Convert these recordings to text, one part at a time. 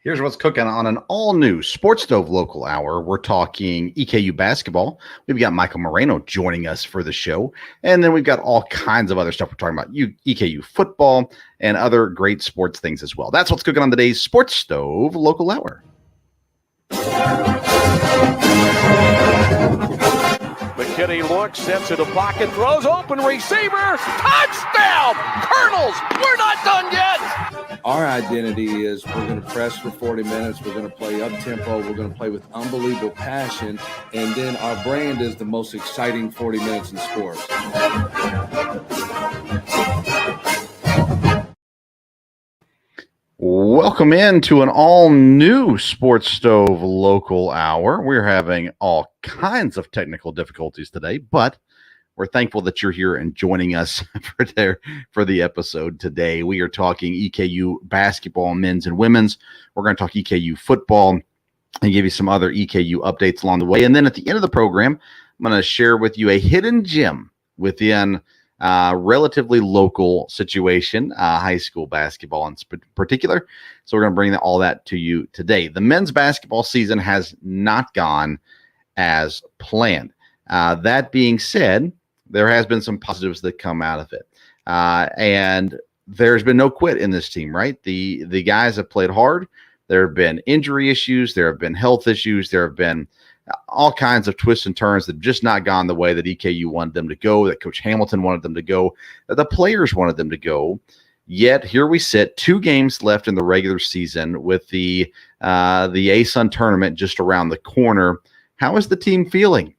Here's what's cooking on an all-new Sports Stove Local Hour. We're talking EKU basketball. We've got Michael Moreno joining us for the show. And then we've got all kinds of other stuff. We're talking about EKU football and other great sports things as well. That's what's cooking on today's Sports Stove Local Hour. McKinney looks, sets it a pocket, throws, open receiver, touchdown! Colonels, we're not done yet! Our identity is we're going to press for 40 minutes, we're going to play up-tempo, we're going to play with unbelievable passion, and then our brand is the most exciting 40 minutes in sports. Welcome into an all-new Sports Stove Local Hour. We're having all kinds of technical difficulties today, but we're thankful that you're here and joining us for the episode today. We are talking EKU basketball, men's and women's. We're going to talk EKU football and give you some other EKU updates along the way. And then at the end of the program, I'm going to share with you a hidden gem within relatively local situation, high school basketball in particular. So we're going to bring all that to you today. The men's basketball season has not gone as planned. That being said, there has been some positives that come out of it. And there's been no quit in this team, right? The guys have played hard. There have been injury issues. There have been health issues. There have been all kinds of twists and turns that have just not gone the way that EKU wanted them to go, that Coach Hamilton wanted them to go, that the players wanted them to go. Yet here we sit, 2 games left in the regular season with the ASUN tournament just around the corner. How is the team feeling?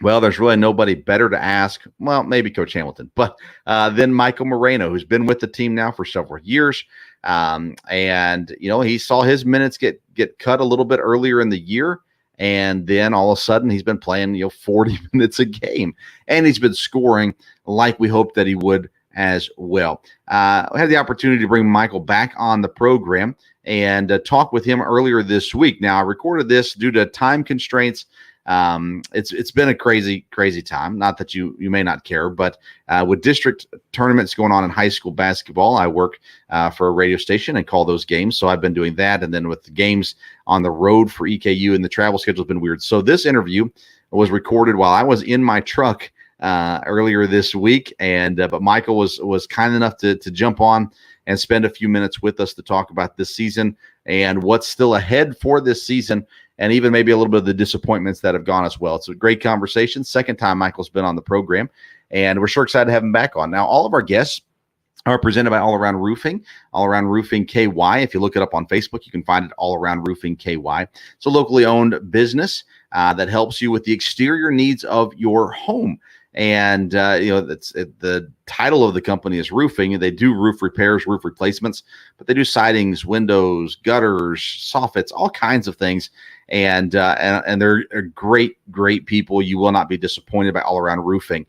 Well, there's really nobody better to ask. Well, maybe Coach Hamilton, but then Michael Moreno, who's been with the team now for several years. And, you know, he saw his minutes get cut a little bit earlier in the year. And then all of a sudden he's been playing, 40 minutes a game, and he's been scoring like we hoped that he would as well. I had the opportunity to bring Michael back on the program and talk with him earlier this week. Now, I recorded this due to time constraints. It's been a crazy time. Not that you may not care, but with district tournaments going on in high school basketball, I work for a radio station and call those games. So I've been doing that. And then with the games on the road for EKU, and the travel schedule has been weird. So this interview was recorded while I was in my truck earlier this week. And but Michael was kind enough to jump on and spend a few minutes with us to talk about this season and what's still ahead for this season, and even maybe a little bit of the disappointments that have gone as well. It's a great conversation. Second time Michael's been on the program, and we're sure excited to have him back on. Now, all of our guests are presented by All Around Roofing, All Around Roofing KY. If you look it up on Facebook, you can find it, All Around Roofing KY. It's a locally owned business that helps you with the exterior needs of your home. And, the title of the company is roofing, and they do roof repairs, roof replacements, but they do sidings, windows, gutters, soffits, all kinds of things. And they're great people. You will not be disappointed by All Around Roofing.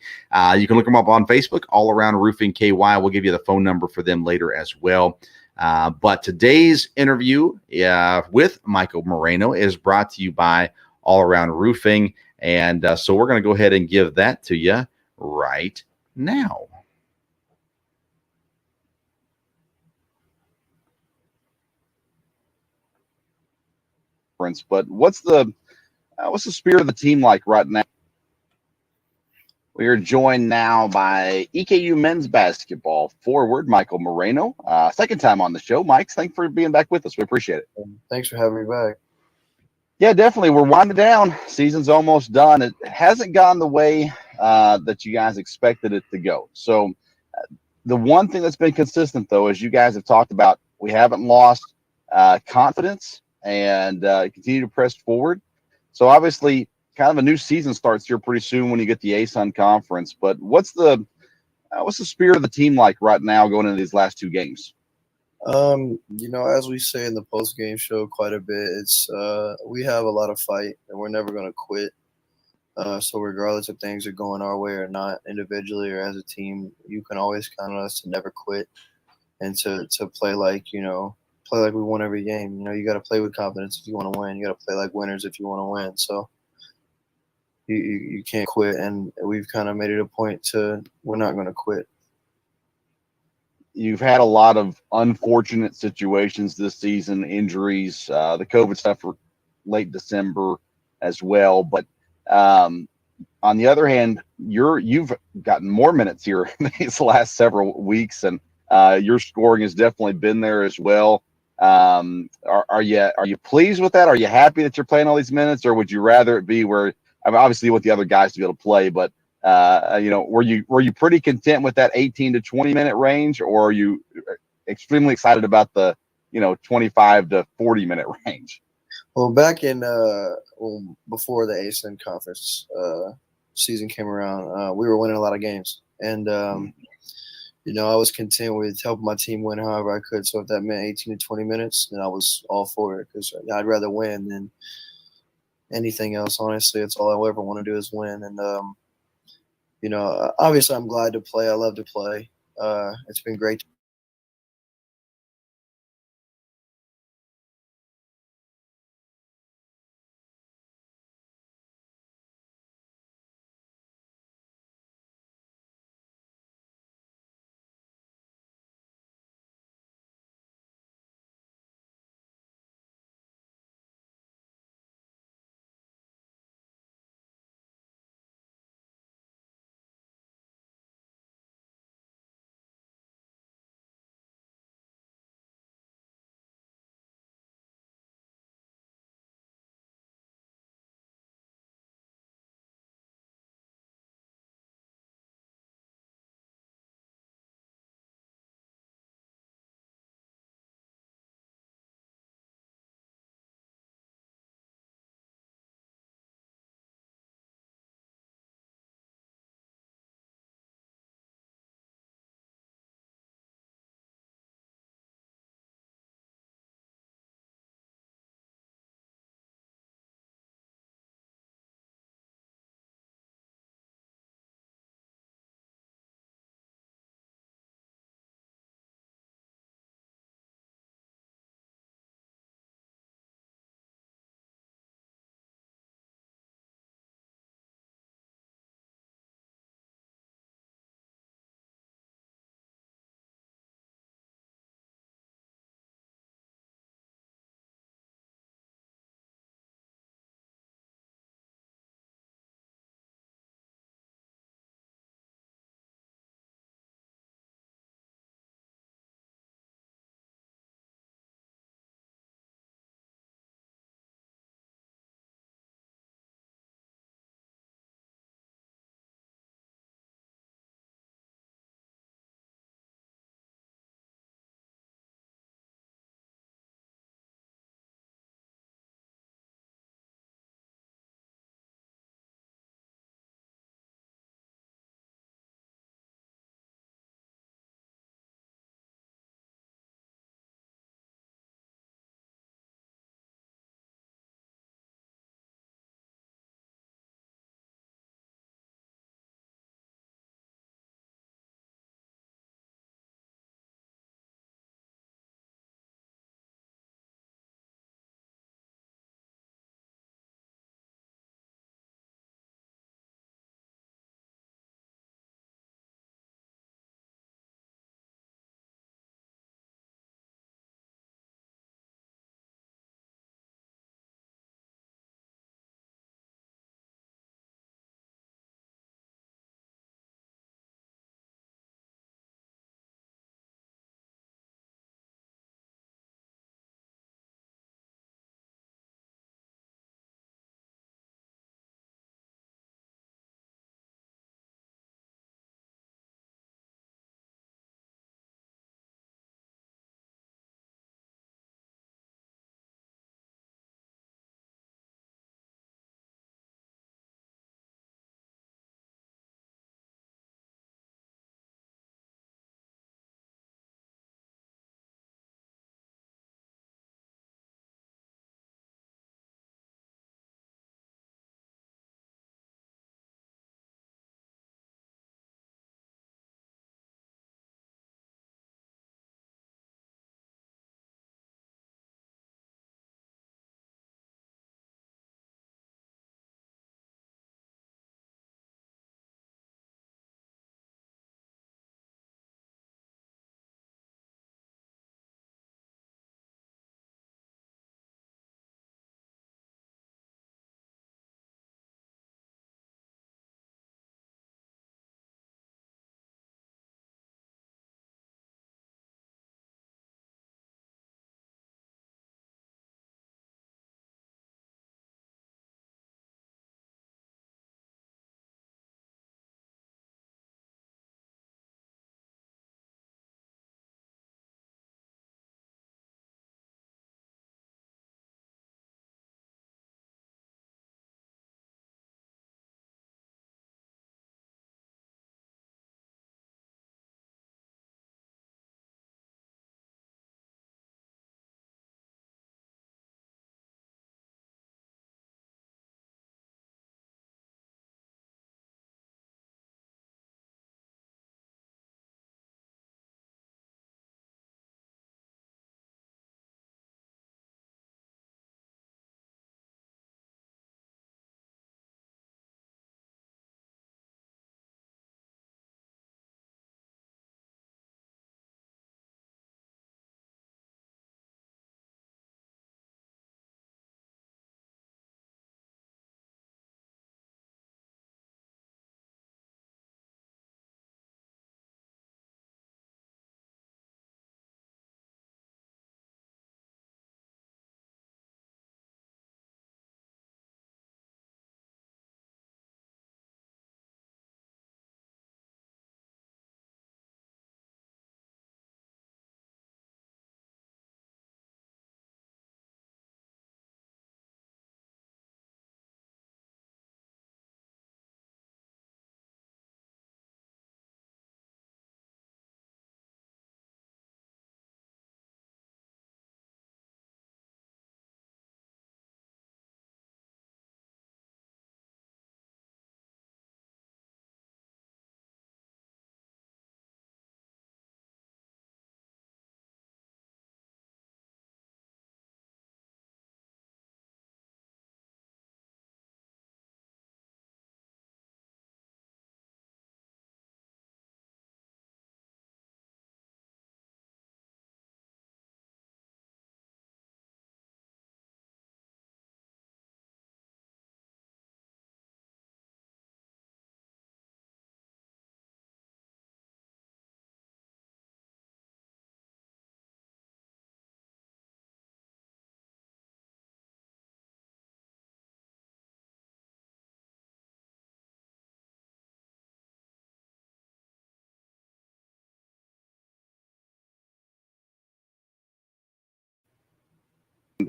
You can look them up on Facebook, All Around Roofing KY. We'll give you the phone number for them later as well. But today's interview with Michael Moreno is brought to you by All Around Roofing. And so we're going to go ahead and give that to you right now. But what's the spirit of the team like right now? We are joined now by EKU men's basketball forward Michael Moreno. Second time on the show, Mike. Thanks for being back with us. We appreciate it. Thanks for having me back. Yeah, definitely. We're winding down. Season's almost done. It hasn't gone the way that you guys expected it to go. So the one thing that's been consistent, though, as you guys have talked about, we haven't lost confidence and continue to press forward. So obviously, kind of a new season starts here pretty soon when you get the ASUN conference. But what's the spirit of the team like right now going into these last 2 games? As we say in the post-game show quite a bit, it's we have a lot of fight, and we're never going to quit. So regardless if things are going our way or not, individually or as a team, you can always count on us to never quit and to play like we won every game. You got to play with confidence if you want to win. You got to play like winners if you want to win. So you can't quit, and we've kind of made it a point to we're not going to quit. you've had a lot of unfortunate situations this season, injuries, the COVID stuff for late December as well. But on the other hand, you've gotten more minutes here these last several weeks, and your scoring has definitely been there as well. Are you pleased with that? Are you happy that you're playing all these minutes, or would you rather it be where, I mean, obviously you want the other guys to be able to play, but were you pretty content with that 18 to 20 minute range, or are you extremely excited about the 25 to 40 minute range? Well, back in before the ASUN conference season came around, we were winning a lot of games, and I was content with helping my team win however I could. So if that meant 18 to 20 minutes, then I was all for it, because I'd rather win than anything else. Honestly, it's all I ever want to do is win. And obviously, I'm glad to play. I love to play. It's been great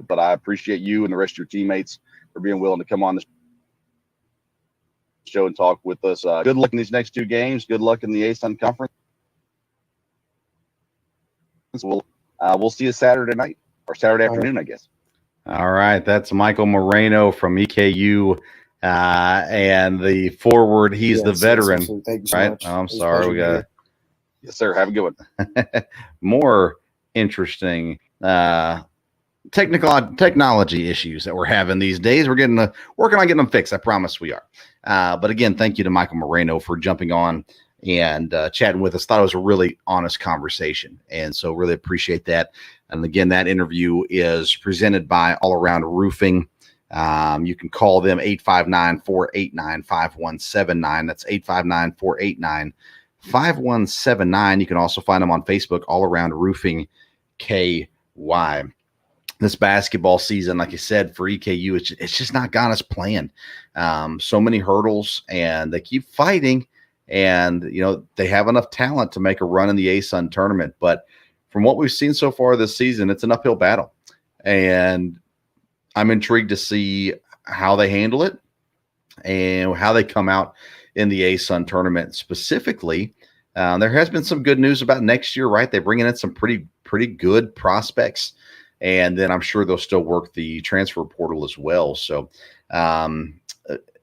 but I appreciate you and the rest of your teammates for being willing to come on the show and talk with us. Good luck in these next 2 games. Good luck in the ASUN conference. We'll see you Saturday night or Saturday afternoon, I guess. All right. That's Michael Moreno from EKU and the forward. He's the veteran. Thank you so right? much. Oh, I'm sorry. We got Yes, sir. Have a good one. more interesting technology issues that we're having these days. We're working on getting them fixed. I promise we are. But again, thank you to Michael Moreno for jumping on and chatting with us. Thought it was a really honest conversation, and so really appreciate that. And again, that interview is presented by All Around Roofing. You can call them 859-489-5179. That's 859-489-5179. You can also find them on Facebook, All Around Roofing KY. This basketball season, like I said, for EKU, it's just not gone as planned. So many hurdles, and they keep fighting. And, they have enough talent to make a run in the ASUN tournament. But from what we've seen so far this season, it's an uphill battle. And I'm intrigued to see how they handle it and how they come out in the ASUN tournament specifically. There has been some good news about next year, right? They're bringing in some pretty good prospects. And then I'm sure they'll still work the transfer portal as well. So, I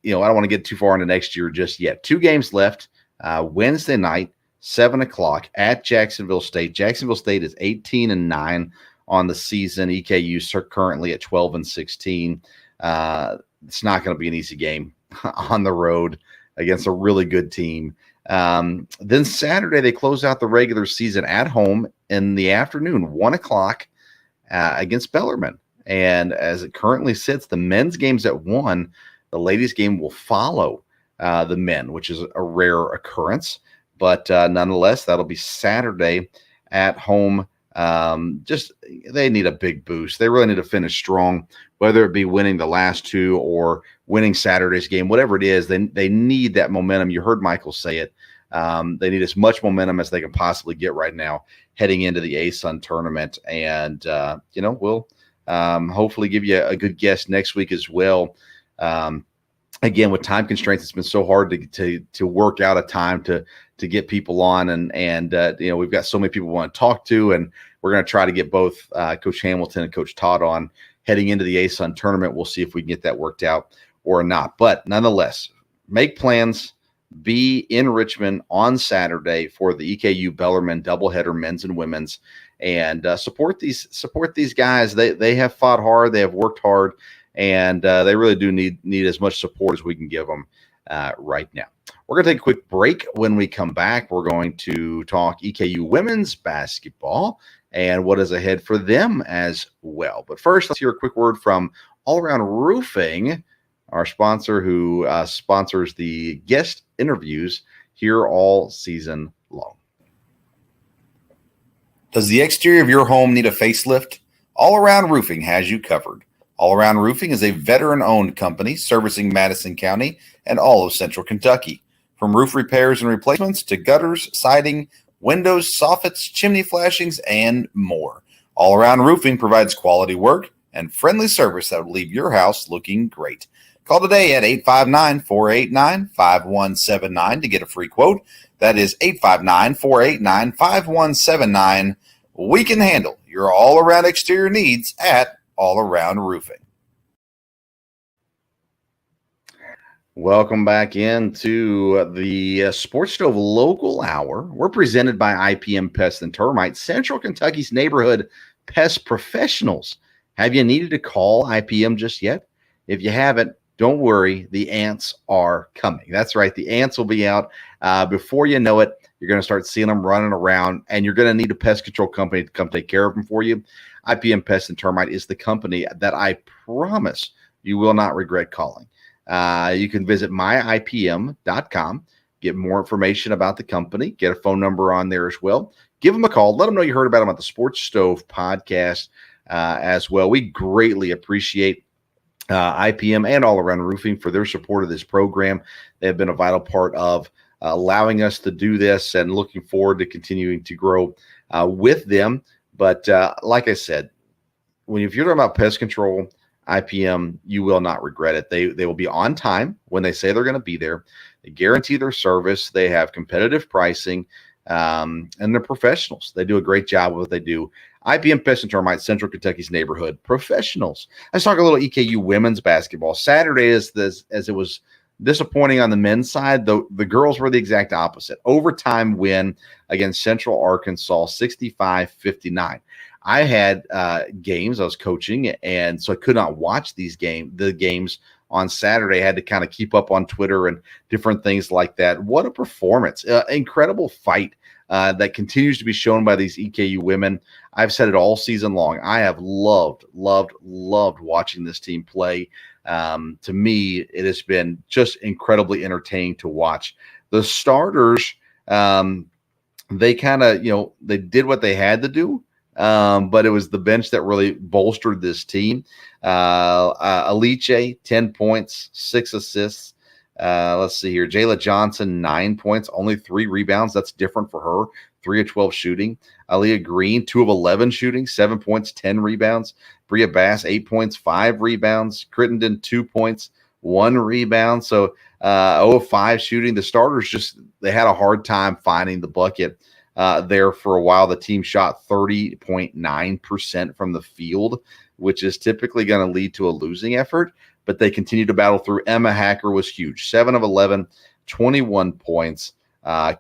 don't want to get too far into next year just yet. 2 games left. Wednesday night, 7:00 at Jacksonville State. Jacksonville State is 18-9 on the season. EKU are currently at 12-16. It's not going to be an easy game on the road against a really good team. Then Saturday, they close out the regular season at home in the afternoon, 1:00 against Bellarmine. And as it currently sits, the men's game's at 1. The ladies' game will follow the men, which is a rare occurrence. But nonetheless, that'll be Saturday at home. They need a big boost. They really need to finish strong, whether it be winning the last 2 or winning Saturday's game, whatever it is. They need that momentum. You heard Michael say it. They need as much momentum as they can possibly get right now heading into the ASUN tournament. And, we'll hopefully give you a good guest next week as well. Again, with time constraints, it's been so hard to work out a time to get people on. And we've got so many people we want to talk to, and we're going to try to get both Coach Hamilton and Coach Todd on heading into the ASUN tournament. We'll see if we can get that worked out or not. But nonetheless, make plans. Be in Richmond on Saturday for the EKU Bellarmine doubleheader, men's and women's, and support these guys. They have fought hard. They have worked hard, and they really do need as much support as we can give them right now. We're going to take a quick break. When we come back, we're going to talk EKU women's basketball and what is ahead for them as well. But first, let's hear a quick word from All Around Roofing, our sponsor who sponsors the guest interviews here all season long. Does the exterior of your home need a facelift? All Around Roofing has you covered. All Around Roofing is a veteran-owned company servicing Madison County and all of Central Kentucky. From roof repairs and replacements to gutters, siding, windows, soffits, chimney flashings, and more. All Around Roofing provides quality work and friendly service that will leave your house looking great. Call today at 859-489-5179 to get a free quote. That is 859-489-5179. We can handle your all-around exterior needs at All Around Roofing. Welcome back into the Sports Stove Local Hour. We're presented by IPM Pest and Termite, Central Kentucky's neighborhood pest professionals. Have you needed to call IPM just yet? If you haven't, don't worry, the ants are coming. That's right, the ants will be out before you know it. You're going to start seeing them running around, and you're going to need a pest control company to come take care of them for you. IPM Pest and Termite is the company that I promise you will not regret calling. You can visit myipm.com, get more information about the company, get a phone number on there as well. Give them a call. Let them know you heard about them at the Sports Stove podcast as well. We greatly appreciate IPM and All Around Roofing for their support of this program. They have been a vital part of allowing us to do this, and looking forward to continuing to grow with them. But like I said, if you're talking about pest control, IPM, you will not regret it. They will be on time when they say they're going to be there. They guarantee their service. They have competitive pricing, and they're professionals. They do a great job with what they do. IPM Pest and Termite, Central Kentucky's neighborhood professionals. Let's talk a little EKU women's basketball. Saturday as it was disappointing on the men's side. The girls were the exact opposite. Overtime win against Central Arkansas, 65-59. I had games I was coaching, and so I could not watch the games on Saturday. I had to kind of keep up on Twitter and different things like that. What a performance. Incredible fight that continues to be shown by these EKU women. I've said it all season long. I have loved watching this team play. To me, it has been just incredibly entertaining to watch. The starters, they kind of, they did what they had to do. But it was the bench that really bolstered this team. Alice, 10 points, 6 assists. Let's see here. Jayla Johnson, 9 points, only 3 rebounds. That's different for her. 3 of 12 shooting. Aaliyah Green, 2 of 11 shooting, 7 points, 10 rebounds. Bria Bass, 8 points, 5 rebounds. Crittenden, 2 points, 1 rebound. So 0 of 5 shooting. The starters they had a hard time finding the bucket. There for a while. The team shot 30.9% from the field, which is typically going to lead to a losing effort, but they continue to battle through. Emma Hacker was huge, 7 of 11, 21 points.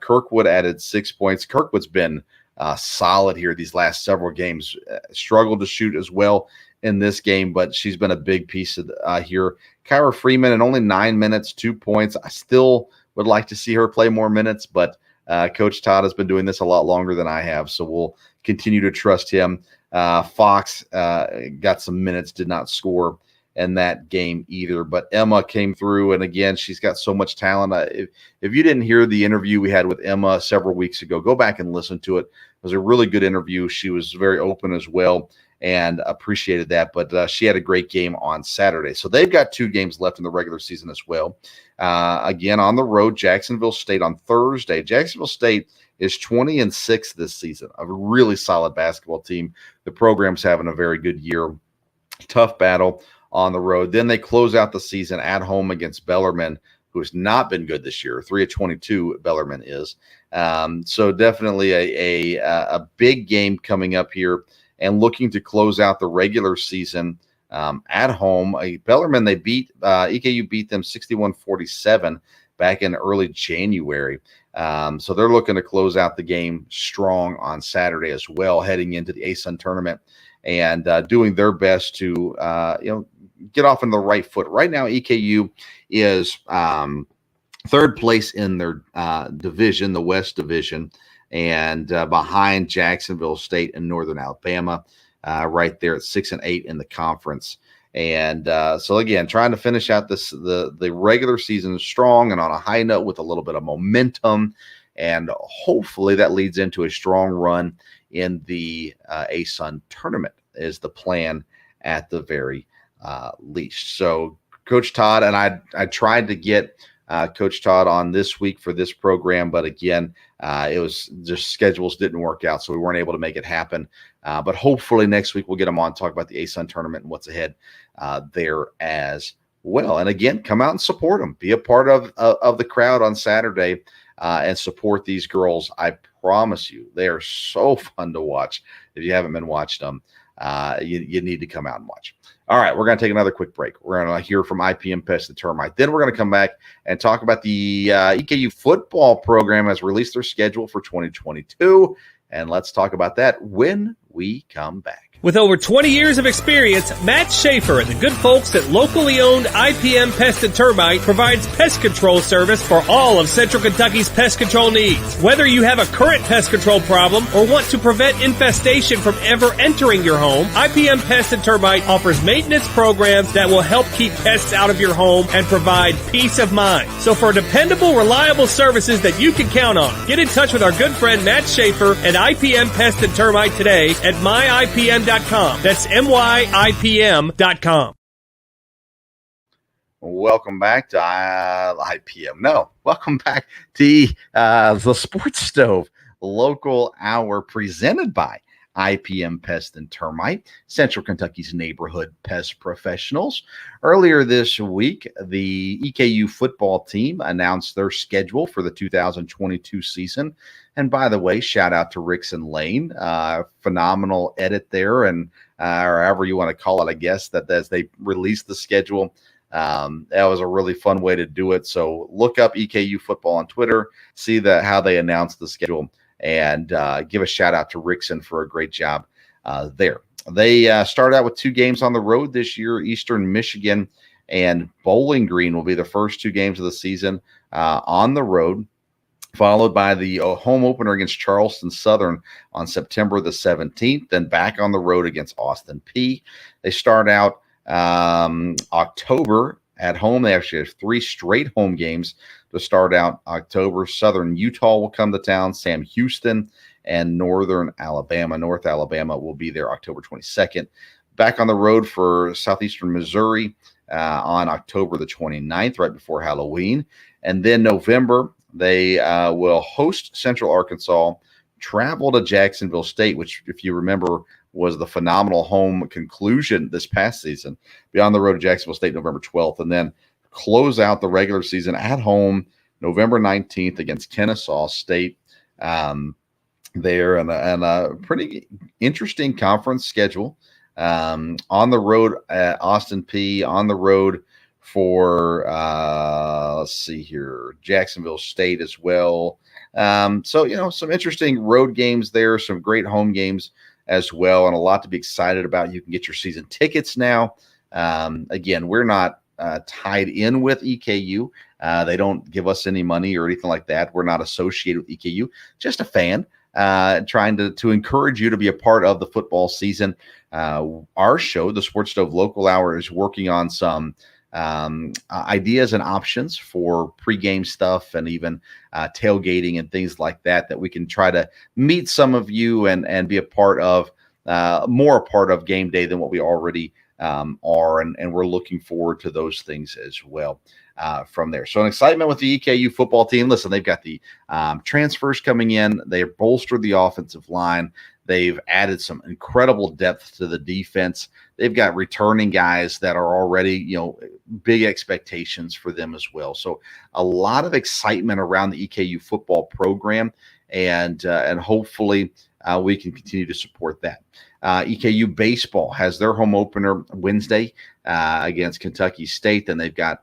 Kirkwood added 6 points. Kirkwood's been solid here these last several games. Struggled to shoot as well in this game, but she's been a big piece of here. Kyra Freeman in only 9 minutes, 2 points. I still would like to see her play more minutes, but Coach Todd has been doing this a lot longer than I have, so we'll continue to trust him. Fox got some minutes, did not score in that game either, but Emma came through, and again, she's got so much talent. If you didn't hear the interview we had with Emma several weeks ago, go back and listen to it. It was a really good interview. She was very open as well and appreciated that, but she had a great game on Saturday. So they've got 2 games left in the regular season as well. Again, on the road, Jacksonville State on Thursday. Jacksonville State is 20-6 this season, a really solid basketball team. The program's having a very good year. Tough battle on the road. Then they close out the season at home against Bellarmine, who has not been good this year. 3 of 22, Bellarmine is. So definitely a big game coming up here, and looking to close out the regular season at home. Bellarmine, they beat EKU beat them 61-47 back in early January. So they're looking to close out the game strong on Saturday as well, heading into the ASUN tournament, and doing their best to get off on the right foot. Right now, EKU is 3rd place in their division, the West Division, and behind Jacksonville State and Northern Alabama, right there at 6 and 8 in the conference. And so again, trying to finish out the regular season strong and on a high note with a little bit of momentum, and hopefully that leads into a strong run in the ASUN tournament is the plan at the very least. So Coach Todd, and I tried to get Coach Todd on this week for this program, but again, it was just schedules didn't work out, so we weren't able to make it happen. But hopefully next week we'll get him on, talk about the ASUN tournament and what's ahead there as well. And again, come out and support them. Be a part of the crowd on Saturday and support these girls. I promise you, they are so fun to watch. If you haven't been watching them, you need to come out and watch. All right, we're going to take another quick break. We're going to hear from IPM Pest and Termite. Then we're going to come back and talk about the EKU football program has released their schedule for 2022. And let's talk about that when we come back. With over 20 years of experience, Matt Schaefer and the good folks at locally owned IPM Pest and Termite provides pest control service for all of Central Kentucky's pest control needs. Whether you have a current pest control problem or want to prevent infestation from ever entering your home, IPM Pest and Termite offers maintenance programs that will help keep pests out of your home and provide peace of mind. So for dependable, reliable services that you can count on, get in touch with our good friend Matt Schaefer at IPM Pest and Termite today at myipm.com. That's myipm.com. Welcome back to IPM. No, welcome back to the Sports Stove Local Hour presented by IPM Pest and Termite, Central Kentucky's neighborhood pest professionals. Earlier this week, the EKU football team announced their schedule for the 2022 season. And by the way, shout out to Ricks and Lane, phenomenal edit there, and or however you want to call it, I guess, that as they released the schedule, that was a really fun way to do it. So look up EKU football on Twitter, see how they announced the schedule, and give a shout out to Rickson for a great job there. They started out with 2 games on the road this year. Eastern Michigan and Bowling Green will be the first 2 games of the season on the road, followed by the home opener against Charleston Southern on September the 17th, then back on the road against Austin Peay. They start out October at home. They actually have 3 straight home games to start out October. Southern Utah will come to town, Sam Houston, and North Alabama will be there October 22nd. Back on the road for Southeastern Missouri on October the 29th, right before Halloween. And then November, they will host Central Arkansas, travel to Jacksonville State, which, if you remember, was the phenomenal home conclusion this past season. Be on the road to Jacksonville State November 12th, and then close out the regular season at home November 19th against Kennesaw State there, and a pretty interesting conference schedule. On the road at Austin Peay, on the road for let's see here, Jacksonville State as well. So some interesting road games there, some great home games as well, and a lot to be excited about. You can get your season tickets now. Again, we're not tied in with EKU. They don't give us any money or anything like that. We're not associated with EKU, just a fan trying to encourage you to be a part of the football season. Our show, the Sports Stove Local Hour, is working on some ideas and options for pregame stuff and even tailgating and things like that we can try to meet some of you and be a part of, more a part of game day than what we already are. And we're looking forward to those things as well from there. So an excitement with the EKU football team. Listen, they've got the transfers coming in. They've bolstered the offensive line. They've added some incredible depth to the defense. They've got returning guys that are already, big expectations for them as well. So a lot of excitement around the EKU football program, and hopefully we can continue to support that. EKU baseball has their home opener Wednesday against Kentucky State. Then they've got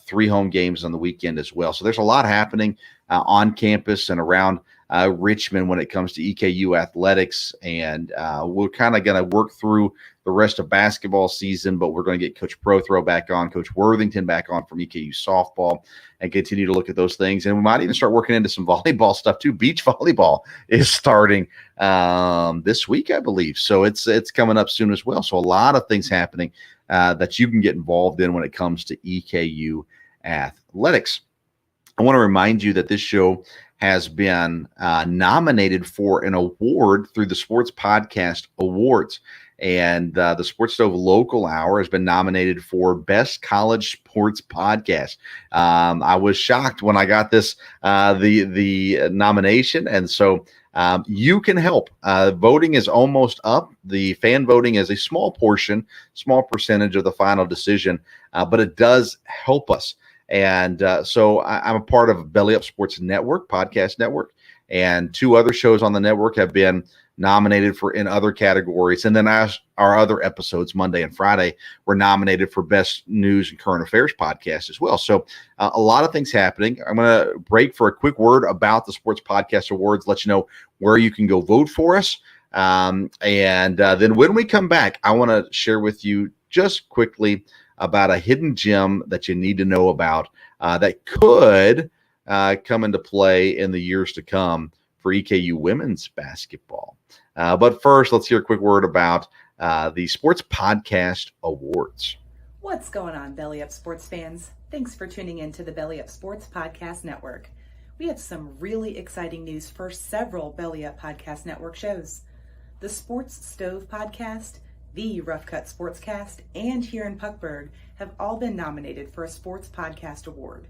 3 home games on the weekend as well. So there's a lot happening on campus and around Richmond when it comes to EKU athletics, and we're kind of going to work through the rest of basketball season, but we're going to get Coach Prothrow back on, Coach Worthington back on from EKU softball, and continue to look at those things. And we might even start working into some volleyball stuff too. Beach volleyball is starting this week, I believe, so it's coming up soon as well. So a lot of things happening that you can get involved in when it comes to EKU athletics. I want to remind you that this show has been nominated for an award through the Sports Podcast Awards. And the Sports Stove Local Hour has been nominated for Best College Sports Podcast. I was shocked when I got this, the nomination. And so you can help. Voting is almost up. The fan voting is a small percentage of the final decision, but it does help us. And so I'm a part of Belly Up Sports Network, podcast network, and 2 other shows on the network have been nominated for in other categories. And then our other episodes, Monday and Friday, were nominated for Best News and Current Affairs podcast as well. So a lot of things happening. I'm going to break for a quick word about the Sports Podcast Awards, let you know where you can go vote for us. And then when we come back, I want to share with you just quickly about a hidden gem that you need to know about that could come into play in the years to come for EKU women's basketball. But first, let's hear a quick word about the Sports Podcast Awards. What's going on, Belly Up Sports fans? Thanks for tuning in to the Belly Up Sports Podcast Network. We have some really exciting news for several Belly Up Podcast Network shows. The Sports Stove Podcast, the Rough Cut Sportscast, and Here in Puckburg have all been nominated for a Sports Podcast Award.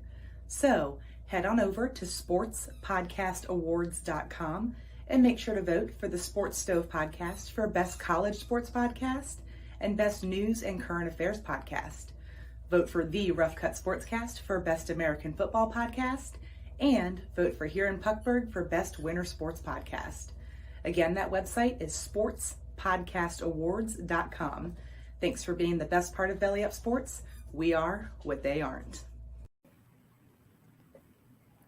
So head on over to sportspodcastawards.com And make sure to vote for the Sports Stove podcast for Best College Sports Podcast and Best News and Current Affairs Podcast. Vote for the Rough Cut Sportscast for Best American Football Podcast, and vote for Here in Puckburg for Best Winter Sports Podcast. Again, that website is sportspodcastawards.com. Thanks for being the best part of Belly Up Sports. We are what they aren't.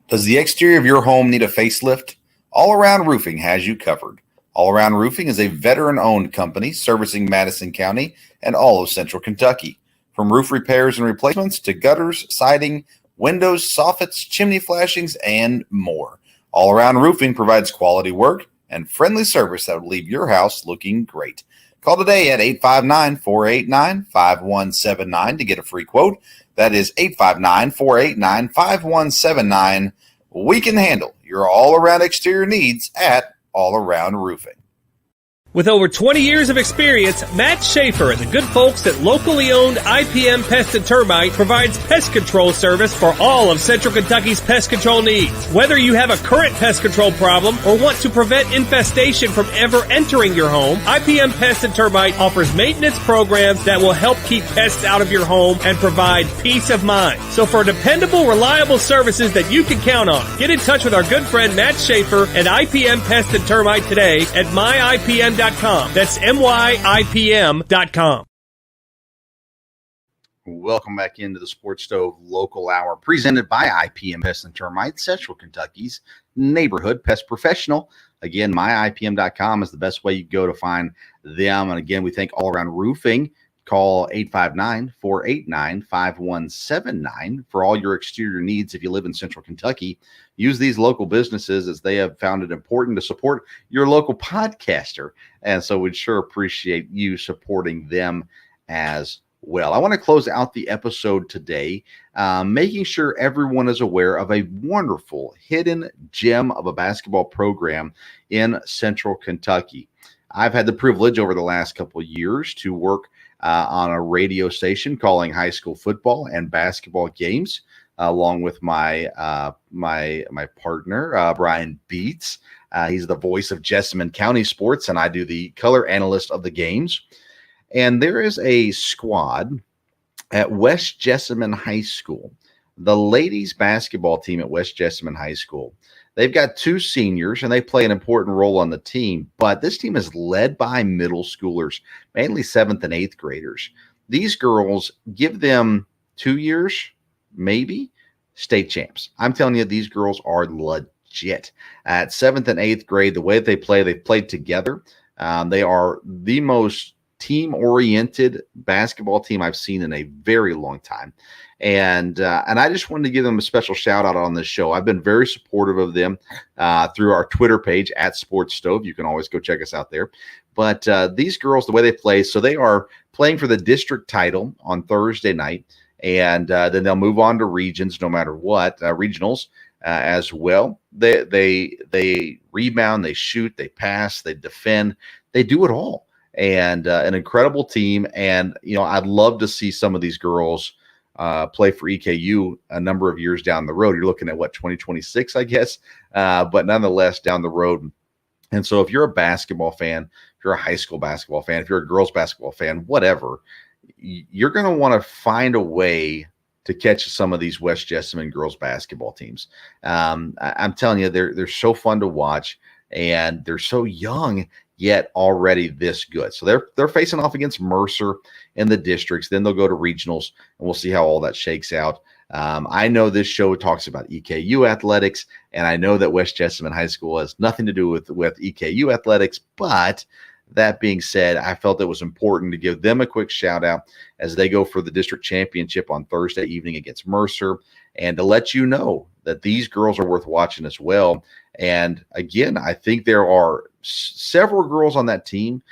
Does the exterior of your home need a facelift? All Around Roofing has you covered. All Around Roofing is a veteran-owned company servicing Madison County and all of Central Kentucky. From roof repairs and replacements to gutters, siding, windows, soffits, chimney flashings, and more. All Around Roofing provides quality work and friendly service that will leave your house looking great. Call today at 859-489-5179 to get a free quote. That is 859-489-5179. We can handle your all-around exterior needs at All Around Roofing. With over 20 years of experience, Matt Schaefer and the good folks at locally owned IPM Pest and Termite provides pest control service for all of Central Kentucky's pest control needs. Whether you have a current pest control problem or want to prevent infestation from ever entering your home, IPM Pest and Termite offers maintenance programs that will help keep pests out of your home and provide peace of mind. So for dependable, reliable services that you can count on, get in touch with our good friend Matt Schaefer at IPM Pest and Termite today at myipm.com. That's myipm.com. Welcome back into the Sports Stove Local Hour, presented by IPM Pest and Termite, Central Kentucky's neighborhood pest professional. Again, myipm.com is the best way you go to find them. And again, we thank All Around Roofing. Call 859-489-5179 for all your exterior needs if you live in Central Kentucky. Use these local businesses as they have found it important to support your local podcaster. And so we'd sure appreciate you supporting them as well. I want to close out the episode today, making sure everyone is aware of a wonderful hidden gem of a basketball program in Central Kentucky. I've had the privilege over the last couple of years to work on a radio station calling high school football and basketball games, along with my partner, Brian Beats. He's the voice of Jessamine County Sports, and I do the color analyst of the games. And there is a squad at West Jessamine High School, the ladies basketball team at West Jessamine High School. They've got two seniors, and they play an important role on the team. But this team is led by middle schoolers, mainly 7th and 8th graders. These girls, give them 2 years, maybe, state champs. I'm telling you, these girls are legit. At 7th and 8th grade, the way that they've played together. They are the most team-oriented basketball team I've seen in a very long time. And I just wanted to give them a special shout out on this show. I've been very supportive of them through our Twitter page at Sports Stove. You can always go check us out there. But these girls, the way they play, so they are playing for the district title on Thursday night, and then they'll move on to regions no matter what, regionals as well. They rebound, they shoot, they pass, they defend, they do it all. And an incredible team. And, I'd love to see some of these girls play for EKU a number of years down the road. You're looking at 2026, I guess, but nonetheless down the road. And so if you're a basketball fan, if you're a high school basketball fan, if you're a girls basketball fan, whatever, you're going to want to find a way to catch some of these West Jessamine girls basketball teams. I'm telling you, they're so fun to watch, and they're so young, yet already this good. So they're facing off against Mercer in the districts. Then they'll go to regionals, and we'll see how all that shakes out. I know this show talks about EKU athletics, and I know that West Jessamine High School has nothing to do with EKU athletics. But that being said, I felt it was important to give them a quick shout out as they go for the district championship on Thursday evening against Mercer, and to let you know that these girls are worth watching as well. And again, I think there are several girls on that team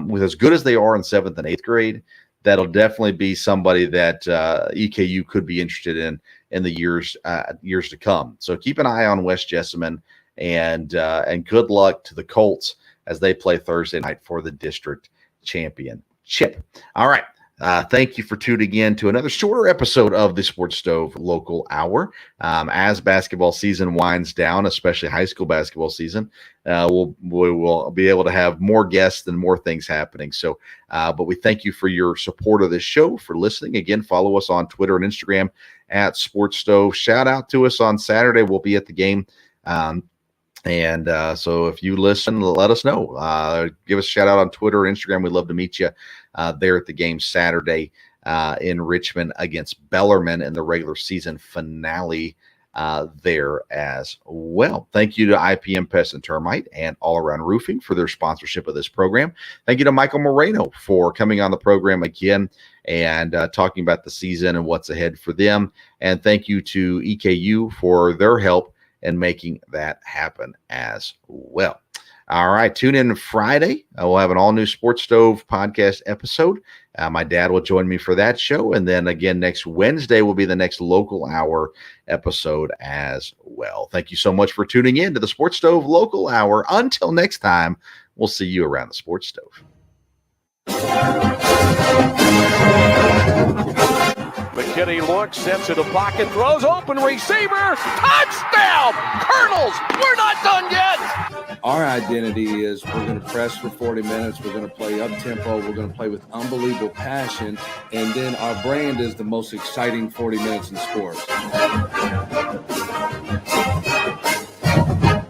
with as good as they are in 7th and 8th grade. That'll definitely be somebody that EKU could be interested in the years to come. So keep an eye on West Jessamine, and good luck to the Colts as they play Thursday night for the district championship. All right. Thank you for tuning in to another shorter episode of the Sports Stove Local Hour. As basketball season winds down, especially high school basketball season, we will be able to have more guests and more things happening. So, but we thank you for your support of this show, for listening. Again, follow us on Twitter and Instagram at Sports Stove. Shout out to us on Saturday. We'll be at the game. So if you listen, let us know. Give us a shout out on Twitter and Instagram. We'd love to meet you there at the game Saturday in Richmond against Bellarmine in the regular season finale there as well. Thank you to IPM Pest and Termite and All Around Roofing for their sponsorship of this program. Thank you to Michael Moreno for coming on the program again and talking about the season and what's ahead for them. And thank you to EKU for their help and making that happen as well. All right, tune in Friday. We'll have an all-new Sports Stove podcast episode. My dad will join me for that show. And then again, next Wednesday will be the next Local Hour episode as well. Thank you so much for tuning in to the Sports Stove Local Hour. Until next time, we'll see you around the Sports Stove. McKinney looks, steps into pocket, throws, open receiver, touchdown! Colonels, we're not done yet! Our identity is we're going to press for 40 minutes. We're going to play up-tempo. We're going to play with unbelievable passion. And then our brand is the most exciting 40 minutes in sports.